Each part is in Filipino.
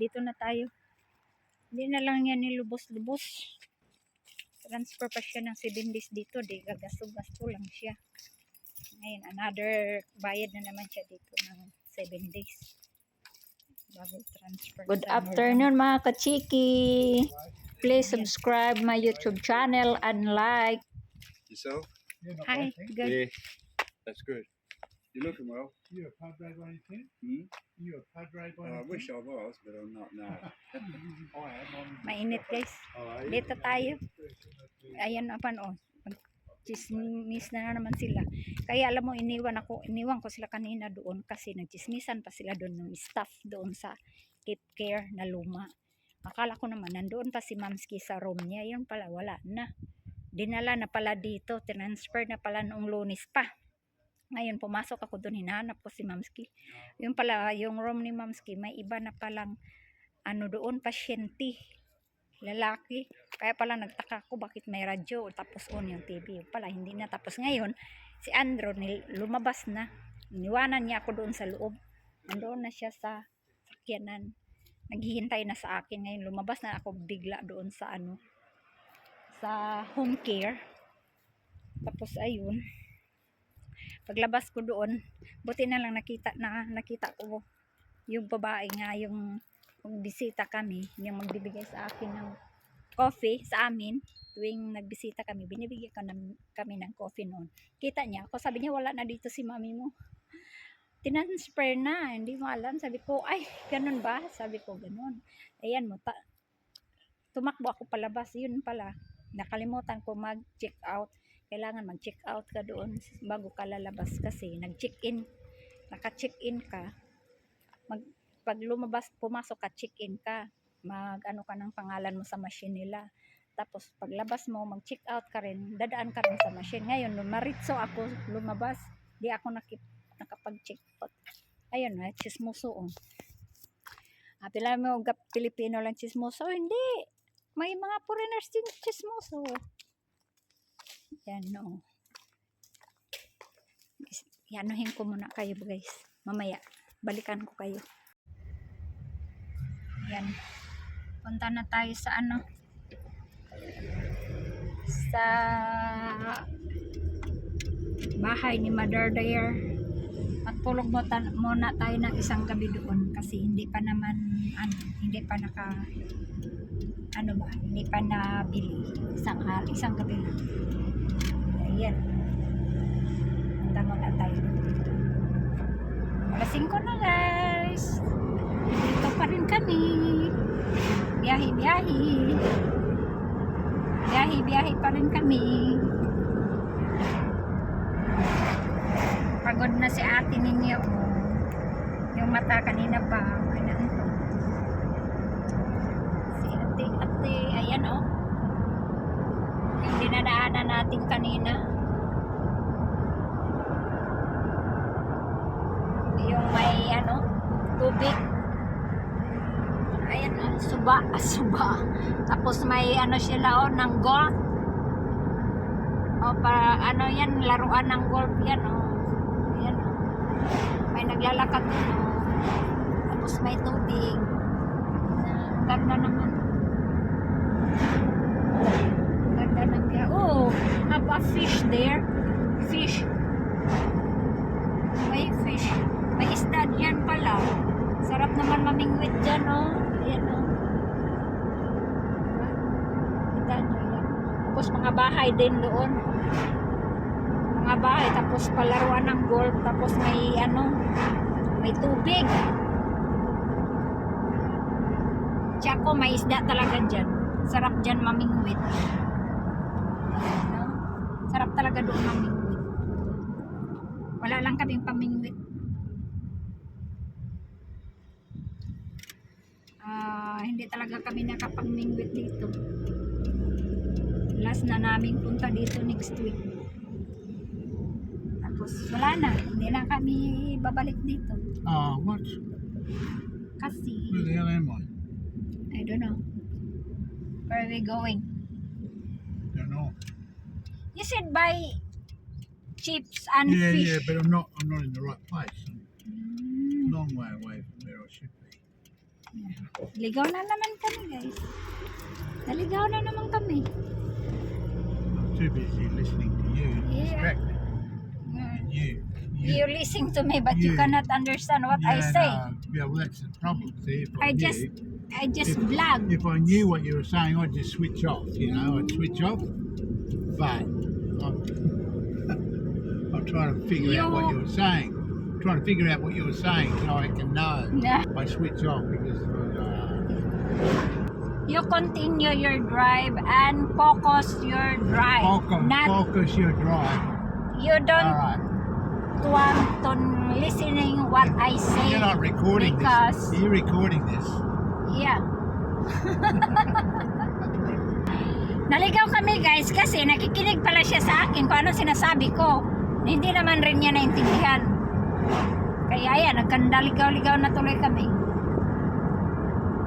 dito na tayo. Hindi na lang yan nilubos-lubos. Transfer pa siya ng 7 days dito. Di gagasto-gasto lang siya. Ngayon, another bayad na naman siya dito ng 7 days. Bago transfer. Good afternoon mga kachiki. Please subscribe my YouTube channel and like. Yourself? Hi, good. Yeah, that's good. You're looking well. You a Padre by any chance? Hmm? You a Padre by I any wish chance? I was, but I'm not now. I am. Mainit guys. Dito tayo. Ayan naman oh. Chismis na naman sila. Kaya alam mo, iniwan ko sila kanina doon kasi nagchismisan pa sila doon ng staff doon sa Cape Care na luma. Akala ko naman nandoon pa si Mamski sa room niya. Yun pala, wala na. Dinala na pala dito. Transfer na pala noong Lunes pa. Ngayon, pumasok ako doon, hinahanap ko si Mamski. Yung pala, yung room ni Mamski, may iba na palang, doon, pasyente, lalaki. Kaya pala nagtaka ko, bakit may radyo, tapos on yung TV. Yung pala, hindi na. Tapos ngayon, si Andrew, lumabas na. Iniwanan niya ako doon sa loob. Nandoon na siya sa sakyanan. Naghihintay na sa akin. Ngayon, lumabas na ako bigla doon sa, sa home care. Tapos, ayun. Paglabas ko doon, buti na lang nakita ko yung babae nga, yung bisita kami, yung magbibigay sa akin ng coffee sa amin. Tuwing nagbisita kami, binibigyan kami ng coffee noon. Kita niya ako, sabi niya wala na dito si mami mo. Tinansfer na, hindi mo alam. Sabi ko, ay, ganun ba? Sabi ko, ganun. Ayan mo, tumakbo ako palabas. Yun pala, nakalimutan ko mag-check out. Kailangan mag-check out ka doon bago ka lalabas kasi nag-check-in, naka-check-in ka. Pag lumabas, pumasok ka, check-in ka. Mag-ano ka ng pangalan mo sa machine nila. Tapos paglabas mo, mag-check out ka rin, dadaan ka rin sa machine. Ngayon, maritso ako lumabas, di ako nakapag-check out. Ayun, chismoso. Pila mo, Pilipino lang chismoso? Hindi. May mga foreigners din chismoso. Yan, no. Yanuhin ko muna kayo guys. Mamaya, balikan ko kayo. Yan. Punta na tayo sa sa bahay ni Mother Dare. At tulog muna tayo ng isang gabi doon kasi hindi pa naman, hindi pa hindi pa nabili. Isang gabi lang. Ayan. Punta muna tayo. Alas 5 na guys. Dito pa rin kami. Biyahe pa rin kami. Pagod na si ate ninyo. Yung mata kanina pa. Si ate. Ayan oh. Yung dinadaanan natin kanina. Yung may tubig. Ayan suba. Tapos may sila ng golf. Para yan, laruan ng golf yan Ayan may naglalakad tapos may tubig. Ganda naman. Ganda ng biya. Oh, have a fish there. Fish. May fish. May isda dyan pala. Sarap naman mamingwit dyan, Ayan, Kita nyo yan. Tapos mga bahay din doon. Mga bahay. Tapos palaruan ng golf. Tapos may may tubig. Tsaka may isda talaga dyan. Sarap dyan mamingwit. Sarap talaga doon mamingwit. Wala lang kaming pamingwit. Hindi talaga kami nakapamingwit dito. Last na naming punta dito next week. Tapos wala na. Hindi na kami babalik dito. What? Kasi Where the hell am I? I don't know. Where are we going? Don't know. You said buy chips and fish. Yeah, but I'm not in the right place. Long way away from where I should be. Ligaw na naman kami, guys. Naligaw na naman kami. I'm too busy listening to you. Yeah. Distracted. Mm. You. You listen to me, but you You- cannot understand what I say. Yeah, well, that's the problem. See, if I knew- just vlog. If I knew what you were saying, I'd just switch off. You know, I'd switch off. But I'm trying to figure out what you were saying. Trying to figure out what you were saying so I can know. Yeah. I switch off because You continue your drive and focus your drive. focus your drive. You All don't right. want to listening what I say. You're not recording because, this. You're recording this. Yeah. Naligaw kami, guys, kasi nakikinig pala siya sa akin kung ano sinasabi ko. Hindi naman rin niya naintindihan. Kaya yan, nagkandaligaw-ligaw na tuloy kami.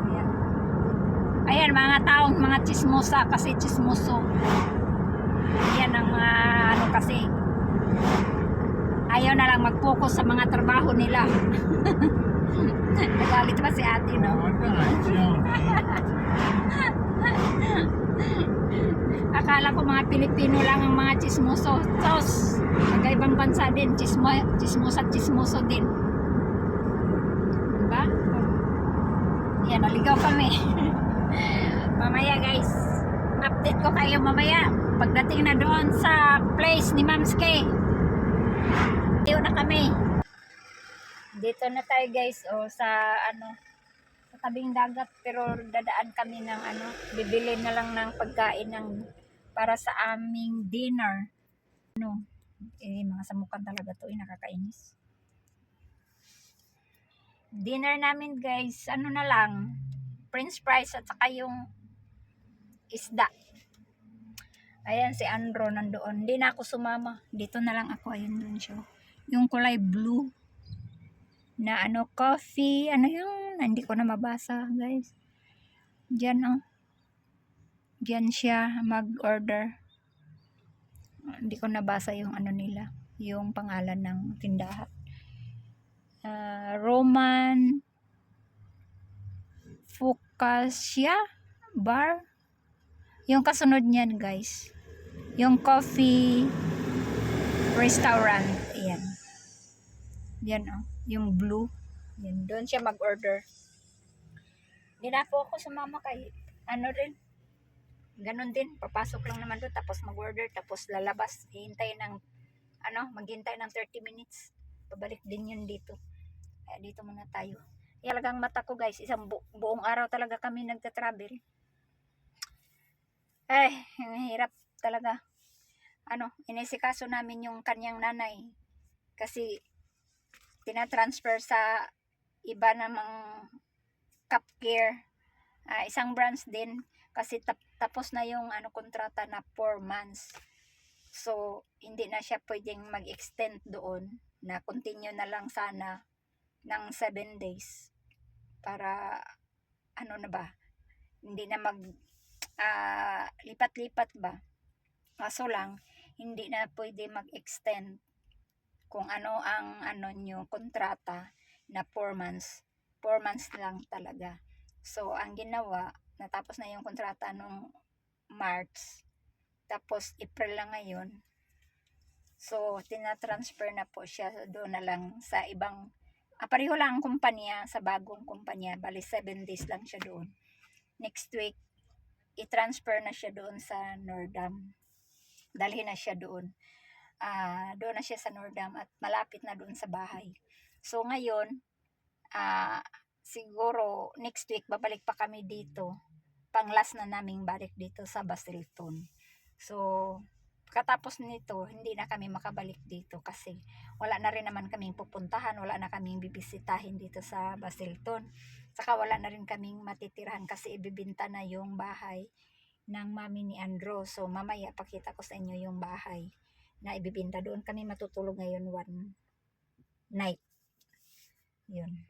Ayan. Ayan, mga taong mga chismosa kasi chismoso. Yan ang ano kasi. Ayaw na lang mag-focus sa mga trabaho nila. Nagalit pa si ate, no? Oh, no, Johnny. Akala ko mga Pilipino lang ang mga chismoso. Tos, magkaibang bansa din, chismosa at chismoso din. Diba? Yan, naligaw kami. Mamaya, guys, update ko kayo mamaya. Pagdating na doon sa place ni Ma'am Skay. Dito na kami. Dito na tayo, guys, o sa ano, sa tabing dagat, pero dadaan kami ng ano, bibili na lang ng pagkain ng para sa aming dinner. Ano, mga samukan talaga to, nakakainis. Dinner namin, guys, ano na lang, french fries at saka yung isda. Ayan si Andro nandoon. Hindi na ako sumama. Dito na lang ako. Ayun dun siya. Yung kulay blue na ano, coffee, ano yung, hindi ko na mabasa, guys. Diyan, oh. Diyan siya mag-order. Hindi ko nabasa yung ano nila, yung pangalan ng tindahan. Roman Fukasia Bar. Yung kasunod niyan, guys. Yung coffee restaurant. Ayan. Yan, oh. Yung blue. Yan. Doon siya mag-order. Hindi na po ako sumama kay ano rin. Ganon din. Papasok lang naman doon. Tapos mag-order. Tapos lalabas. Hihintay ng ano, maghintay ng 30 minutes. Pabalik din yun dito. Kaya dito muna tayo. Talagang mata ko, guys. Isang buong araw talaga kami nagta-travel. Ay, hirap talaga. Ano, inisikaso namin yung kanyang nanay. Kasi tinatransfer sa iba namang Cup Care. Isang branch din. Kasi tapos na yung ano, kontrata na 4 months. So, hindi na siya pwedeng mag-extend doon. Na continue na lang sana ng 7 days. Para, ano na ba, hindi na lipat-lipat ba. Kaso lang, hindi na pwede mag-extend kung ano ang ano nyo, kontrata na 4 months. 4 months lang talaga. So, ang ginawa, natapos na yung kontrata nung March. Tapos, April lang ngayon. So, tinatransfer na po siya doon na lang sa ibang, pareho lang ang kumpanya, sa bagong kumpanya. Bali, 7 days lang siya doon. Next week, i-transfer na siya doon sa Nordam. Dalhin na siya doon. Doon na siya sa Nordam at malapit na doon sa bahay. So, ngayon, siguro next week babalik pa kami dito. Pang-last na naming balik dito sa Basilton. So, katapos nito, hindi na kami makabalik dito kasi wala na rin naman kaming pupuntahan, wala na kaming bibisitahin dito sa Basilton. Saka wala na rin kaming matitirahan kasi ibibinta na yung bahay ng mami ni Andro. So, mamaya pakita ko sa inyo yung bahay na ibibinta. Doon kami matutulog ngayon 1 night. Yun.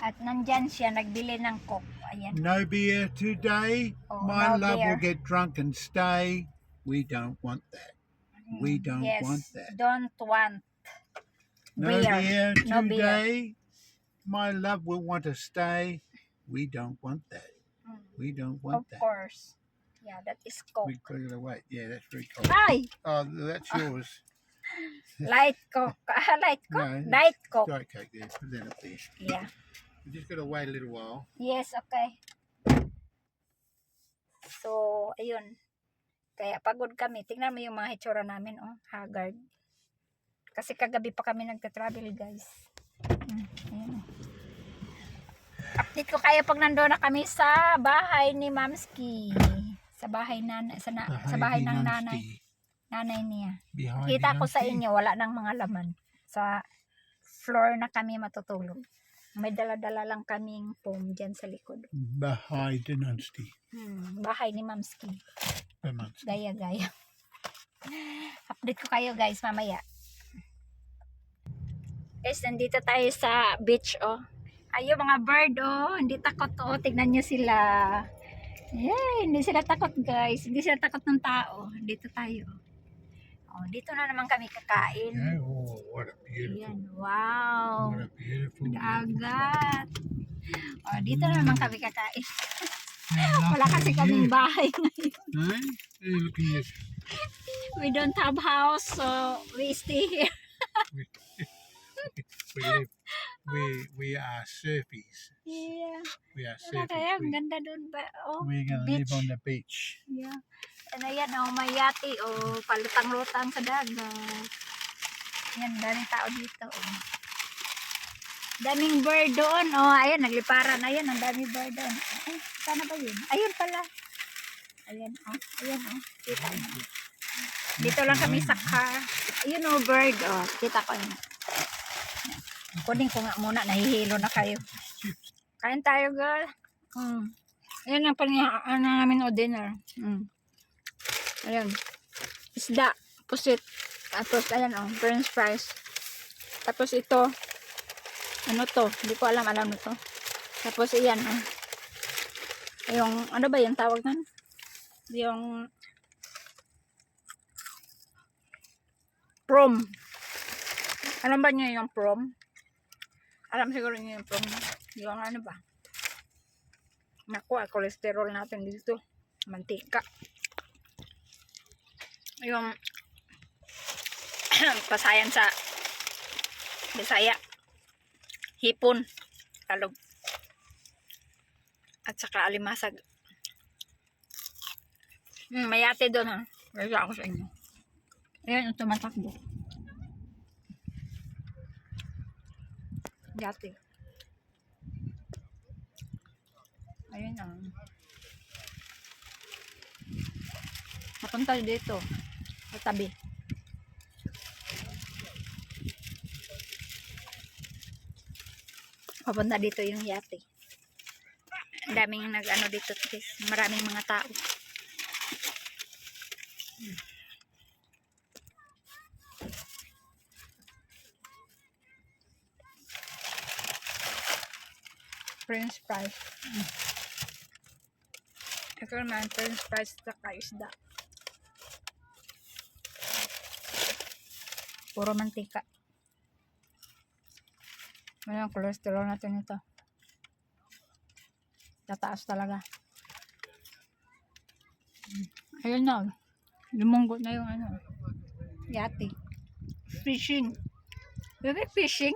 At nandyan siya, nagbili ng coke. Ayan. No beer today. Oh, My no love beer. will get drunk and stay. We don't want that. We don't Yes, want that. don't want No beer No beer. today. my love will want to stay. We don't want that. Mm. We don't Of want that. course. Yeah, that is Coke. We put it away. Yeah, that's very cold. Ay! Oh, that's yours. Light Coke. Light Coke? No, it's Diet Coke. Diet Coke there. Put that up there. Yeah. We just got to wait a little while. Yes, okay. So, ayun. Kaya pagod kami. Tingnan mo yung mga hitsura namin, oh. Haggard. Kasi kagabi pa kami nagka-travel, guys. Ayun, oh. Update ko kayo pag nandoon na kami sa bahay ni Mamski. Sa bahay sa bahay ng nanay niya. Behind Kita ko sa Nancy. inyo, wala nang mga laman. Sa floor na kami matutulog. May dala-dala lang kaming foam dyan sa likod. Behind Nancy. Bahay ni Mamski. Nancy. Gaya-gaya. Update ko kayo guys mamaya. Guys, nandito tayo sa beach, oh. Ayo mga bird, oh. Hindi takot, oh. Tignan nyo sila. Yay! Hindi sila takot, guys. Hindi sila takot ng tao. Dito tayo. Oh, dito na naman kami kakain. Yeah, oh, what a beautiful. Ayan, wow. What a beautiful. Dagat. Oh, dito na naman kami kakain. Yeah, Wala kasi kaming bahay. Hey, look at this. We don't have house, so we stay here. We are surfies. Yeah. We are Wala surfies. kaya, ang ganda doon ba? Oh, We're gonna live beach. on the beach. Yeah. And ayan, oh, may yate, oh, palutang-lutang sa dagat. Ayan, daming tao dito, oh. Daming bird doon, oh, ayan, nagliparan, ayan, ang daming bird doon. Ay, sana ba yun? Ayun pala. Ayan, oh, kita mo. Dito lang kami sa car. Ayun, oh, bird, oh, kita ko yun. Kunin ko nga muna, nahihilo na kayo. Kain tayo, girl. Ayan ang panihaan namin o dinner. Ayan. Isda. Pusit. Tapos, ayan o. French fries. Tapos ito. Ano to? Hindi ko alam mo to. Tapos, ayan o. Yung, ano ba yung tawag nan? Yung prom. Alam ba niyo yung prom? Alam siguro niyo yung prom. Yung ano ba? Naku, cholesterol natin dito. Mantika. Yung pasayan sa Bisaya. Hipon. Talog. At saka alimasag. May ate doon ha. Kaya ako sa inyo. Ayan yung tumatakbo. Yate. Ayun na. Napunta dito. Sa tabi. Papunta dito yung yate. Ang daming nag-ano dito. Maraming mga tao. French fries. Ito naman, French fries sa isda. Puro mantika. Ayan, cholesterol natin ito. Tataas talaga. Ayun na. Lumunggot na yung ano. Yate. Fishing. Baby, fishing.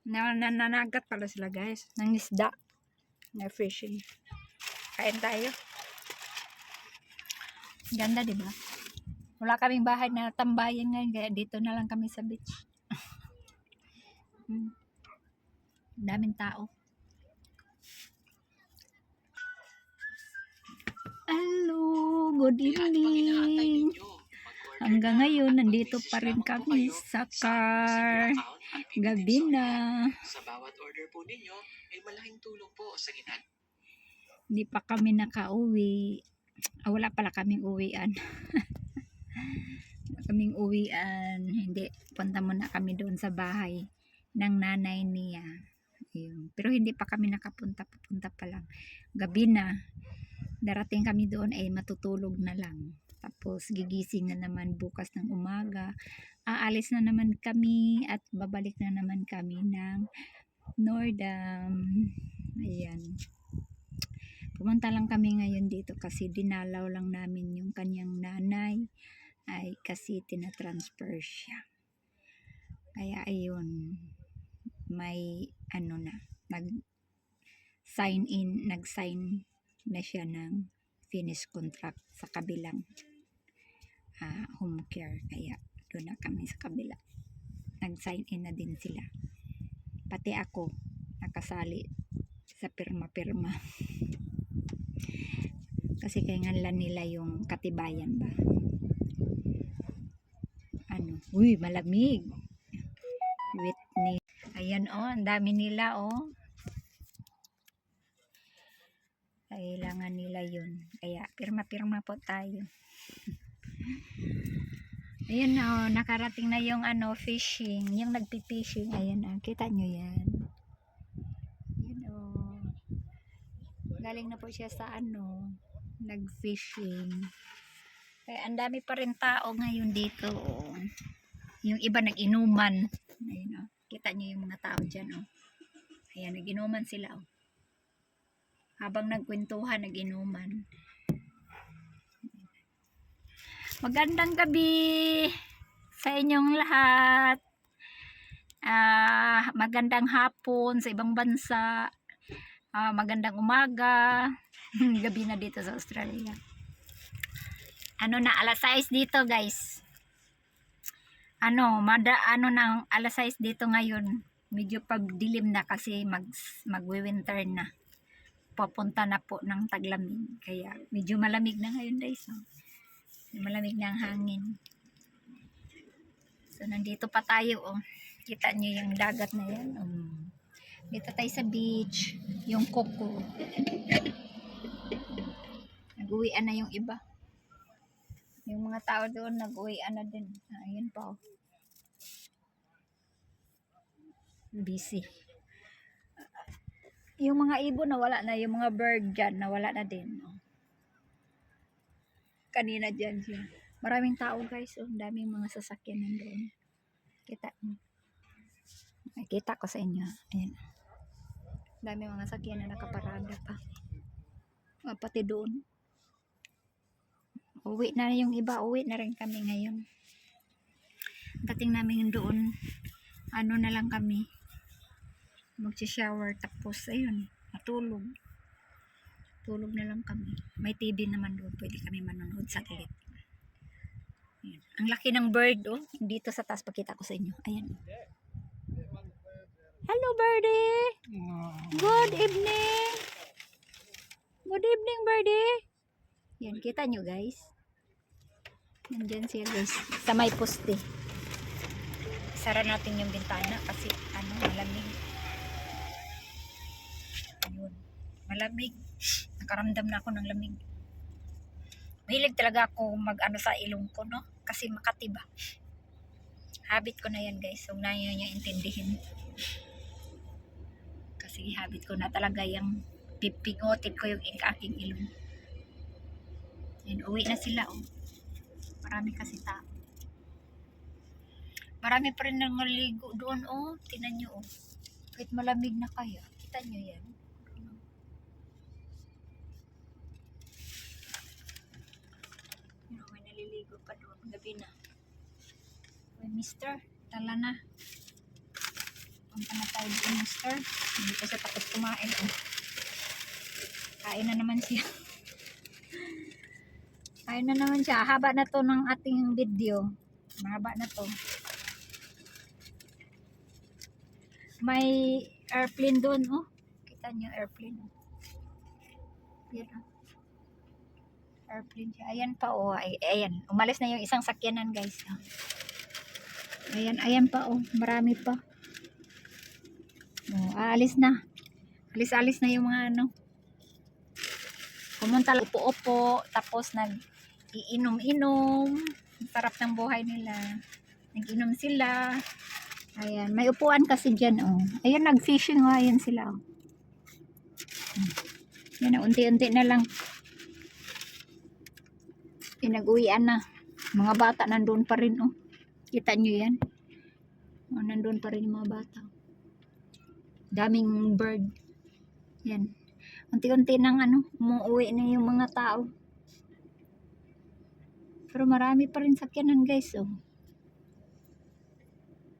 Nananagat pala sila guys. Nang isda. Na fishing. Kain tayo. Ganda diba? Wala kaming bahay na tambayan ngayon. Kaya dito na lang kami sa beach. Daming tao. Hello. Good evening. Hanggang ngayon, nandito pa rin kami sa car. Gabi na. Sa bawat order po ninyo, ay malaking tulong po sa ginagawa. Hindi pa kami nakauwi. Wala pala kaming uwian. Wala kaming uwian. Hindi. Punta muna kami doon sa bahay ng nanay niya. Ayun. Pero hindi pa kami nakapunta. Papunta pa lang. Gabi na. Darating kami doon ay matutulog na lang. Tapos gigising na naman bukas ng umaga. Aalis na naman kami at babalik na naman kami ng Nordam. Ayan. Pumunta lang kami ngayon dito kasi dinalaw lang namin yung kanyang nanay ay kasi tinatransfer siya. Kaya ayun, may ano na, nag-sign na siya ng finish contract sa kabilang home care. Kaya doon na kami sa kabila. Nag-sign in na din sila. Pati ako, nakasali sa pirma-pirma. Kasi kailangan nila yung katibayan ba. Ano, uy, malamig. Whitney. Ayan ang dami nila kailangan nila yun. Kaya pirma-pirma po tayo. Ayan nakarating na yung fishing, yung nagpi-fishing. Ayan kita nyo yan. Ayan galing na po siya sa nag-fishing. Kaya ang dami pa rin tao ngayon dito. Yung iba nag-inuman. Ayan kita nyo yung mga tao dyan Ayan, nag-inuman sila habang nagkwentuhan, nag-inuman. Magandang gabi sa inyong lahat. Magandang hapon sa ibang bansa. Magandang umaga. Gabi na dito sa Australia. Na alas 6 dito, guys. Ng alas 6 dito ngayon. Medyo pagdilim na kasi magwi-winter na. Papunta na po ng taglamig. Kaya medyo malamig na ngayon, guys. Malamig na ang hangin. So nandito pa tayo Kita nyo yung dagat na yan. Dito tayo sa beach. Yung Coco. Nag-uwian na yung iba. Yung mga tao doon nag-uwian na din. Ayun pa busy. Yung mga ibon nawala na. Yung mga bird dyan nawala na din. Kanina dyan siya. Maraming tao, guys. Daming mga sasakyan nandoon. Kita nyo. Nakita ko sa inyo. Ayan. Daming mga sasakyan na nakaparada pa. Pati doon. Uwi na yung iba. Uwi na rin kami ngayon. Dating namin doon. Na lang kami. Mag-shower. Tapos, ayun. Natulog. Tulog na lang kami. May TV naman doon. Pwede kami manonood sa gilid. Ayan. Ang laki ng bird, dito sa taas. Pakita ko sa inyo. Ayan. Hello, birdie. Good evening. Good evening, birdie. Yan, kita nyo, guys. Nandyan siya, guys. Sa may poste. Sara natin yung bintana kasi, malamig. Ayun. Malamig. Nakaramdam na ako ng lamig. Mahilig talaga ako sa ilong ko, kasi makatiba. Habit ko na yan, guys. Huwag na nyo intindihin. Kasi habit ko na talaga yung pipingotin ko yung aking ilong. Yan, uwi na sila, Marami kasi tao. Marami pa rin nangaligo doon, Tingnan nyo, Kahit malamig na kayo. Kita nyo yan. May naliligo pa doon. Gabi na. May mister. Tala na. Punta na tayo doon, mister. Hindi ko siya tapos kumain, Kain na naman siya. Kain na naman siya. Haba na to ng ating video. Mahaba na to. May airplane doon, Kita niyo airplane, Yan, Airplane siya. Ayan pa, ayan. Umalis na yung isang sakyanan, guys. Ayan pa, Marami pa. Aalis na. Alis na yung mga Pumunta lang, upo-upo, tapos nag-iinom-inom. Sarap ng buhay nila. Nag-inom sila. Ayan, may upuan kasi dyan, Ayan, nag-fishing, ayan sila, Yan, unti-unti na lang. Pinag-uwian na. Mga bata nandun pa rin, oh. Kita nyo yan? Oh, nandun pa rin yung mga bata. Daming bird. Yan. Unti-unti nang umuwi na yung mga tao. Pero marami pa rin sakyanan, guys, oh.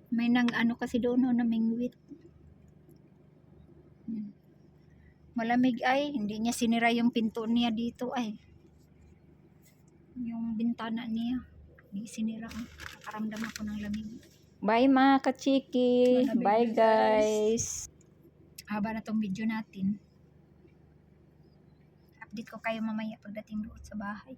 May kasi doon, oh, namingwit. Yan. Malamig ay, hindi niya sinira yung pinto niya dito ay. Yung bintana niya, hindi sinira. Nakaramdam ako ng lamig. Bye mga kachiki. Malamig Bye na, guys. Haba na tong video natin. Update ko kayo mamaya pagdating doon sa bahay.